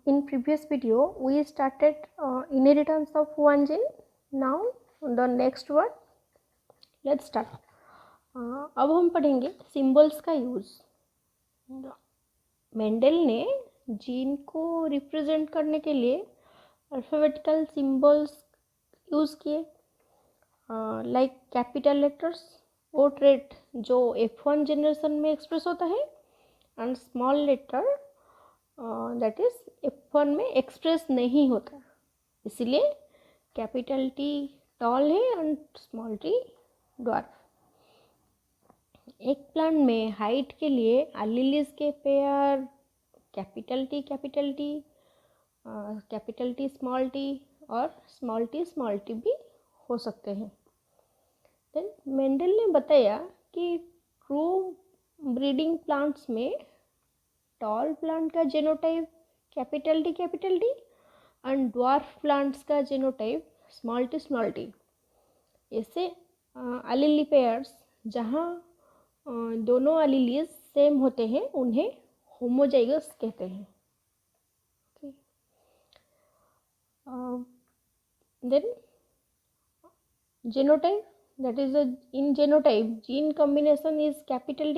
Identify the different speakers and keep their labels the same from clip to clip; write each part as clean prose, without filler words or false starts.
Speaker 1: In previous video, we started inheritance of one gene. Now the next one, let's start. अब हम पढ़ेंगे symbols का use. Mendel ने gene को represent करने के लिए अल्फ़ाबेटिकल सिंबल्स यूज़ किए, लाइक कैपिटल लेटर्स, वो ट्रेट जो F1 जनरेशन में एक्सप्रेस होता है, and small letter that is F1 में एक्सप्रेस नहीं होता, इसलिए कैपिटल टी टॉल है एंड स्मॉल टी ड्वार्फ. एक प्लांट में हाइट के लिए एलीलीज के pair capital T small T और स्मॉल टी भी हो सकते हैं. देन मेंडल ने बताया कि ट्रू ब्रीडिंग प्लांट्स में टॉल प्लांट का genotype capital T and dwarf plants का जेनोटाइप स्मॉल टी. ऐसे एलीली पेयर्स जहाँ दोनों एलीलीज सेम होते हैं उन्हें होमोजाइगस कहते हैं. Then genotype, that is in genotype gene combination is capital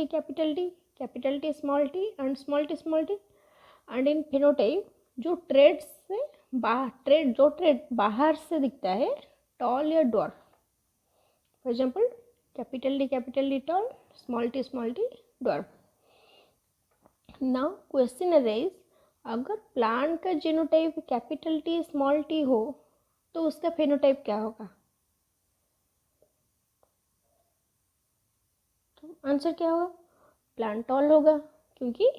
Speaker 1: T small t and small t. and in phenotype जो ट्रेड बाहर से दिखता है टॉल या dwarf, for example capital T toll, small T dwarf. Now question arise, अगर plant का genotype capital T small T हो तो उसका फेनोटाइप क्या होगा? तो आंसर क्या होगा? प्लांट टॉल होगा, क्योंकि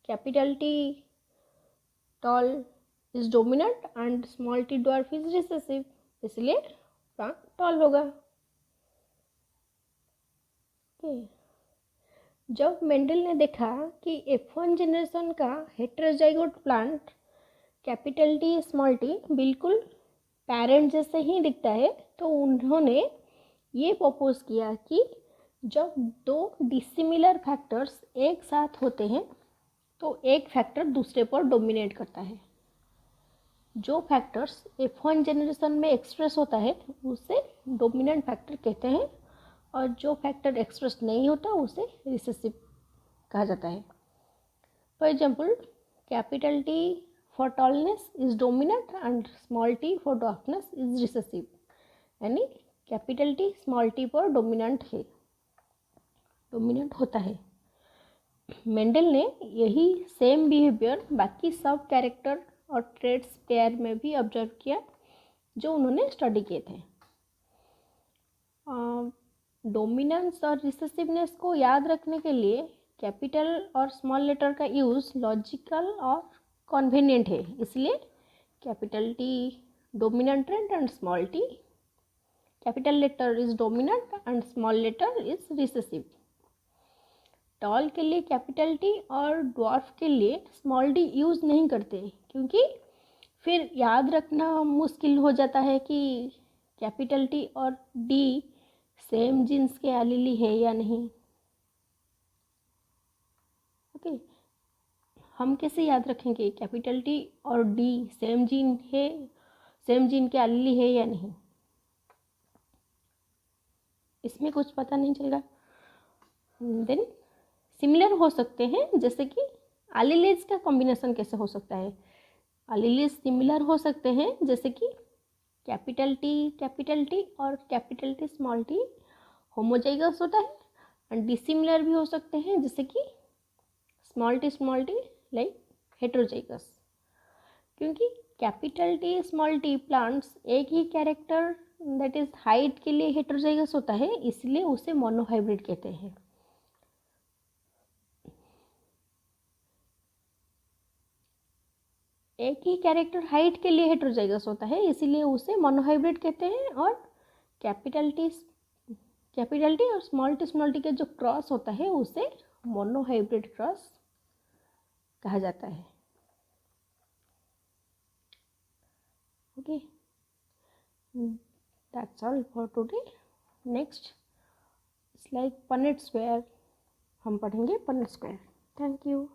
Speaker 1: capital T tall is dominant and small T dwarf is recessive, इसलिए प्लांट टॉल होगा. जब मेंडल ने देखा कि F1 जनरेशन का heterozygote plant capital T small T बिल्कुल पेरेंट जैसे ही दिखता है, तो उन्होंने ये प्रपोज किया कि जब दो डिसिमिलर फैक्टर्स एक साथ होते हैं तो एक फैक्टर दूसरे पर डोमिनेट करता है. जो फैक्टर्स F1 जनरेशन में एक्सप्रेस होता है उसे डोमिनेंट फैक्टर कहते हैं, और जो फैक्टर एक्सप्रेस नहीं होता उसे रिसेसिव कहा जाता है. For example capital T for tallness is dominant and small T for dwarfness is recessive, यानी कैपिटल टी स्मॉल टी पर डोमिनेंट होता है. मेंडल ने यही सेम बिहेवियर बाकी सब कैरेक्टर और ट्रेड्स पेयर में भी ऑब्जर्व किया जो उन्होंने स्टडी किए थे. डोमिनेंस और रिसेसिवनेस को याद रखने के लिए कैपिटल और स्मॉल लेटर का यूज़ लॉजिकल और कन्वीनियंट है, इसलिए capital T dominant trade and small T, capital letter is dominant and small letter is recessive. Tall के लिए कैपिटल टी और ड्वार्फ के लिए स्मॉल डी यूज़ नहीं करते, क्योंकि फिर याद रखना मुश्किल हो जाता है कि कैपिटल टी और डी सेम जीन्स के एलीली है या नहीं. ओके, हम कैसे याद रखेंगे कैपिटल टी और डी सेम जीन के एलीली है या नहीं? इसमें कुछ पता नहीं चलेगा. देन सिमिलर हो सकते हैं, जैसे कि एलीलीज का कॉम्बिनेशन कैसे हो सकता है? एलीलीज सिमिलर हो सकते हैं, जैसे कि कैपिटल टी और capital T small T homozygous होता है, एंड डिसिमिलर भी हो सकते हैं, जैसे कि स्मॉल टी लाइक हेटेरोजाइगस. क्योंकि capital T small T plants एक ही कैरेक्टर दैट इज हाइट के लिए हेटेरोजाइगस होता है, इसलिए उसे मोनोहाइब्रिड कहते हैं. एक ही कैरेक्टर हाइट के लिए हेटेरोजाइगस होता है, इसीलिए उसे मोनोहाइब्रिड कहते हैं. और कैपिटल टी और स्मॉल टी के जो क्रॉस होता है उसे मोनोहाइब्रिड क्रॉस कहा जाता है. Okay, that's all for today. Next it's like Punnett square, हम पढ़ेंगे पनेट स्क्वायर. Thank you.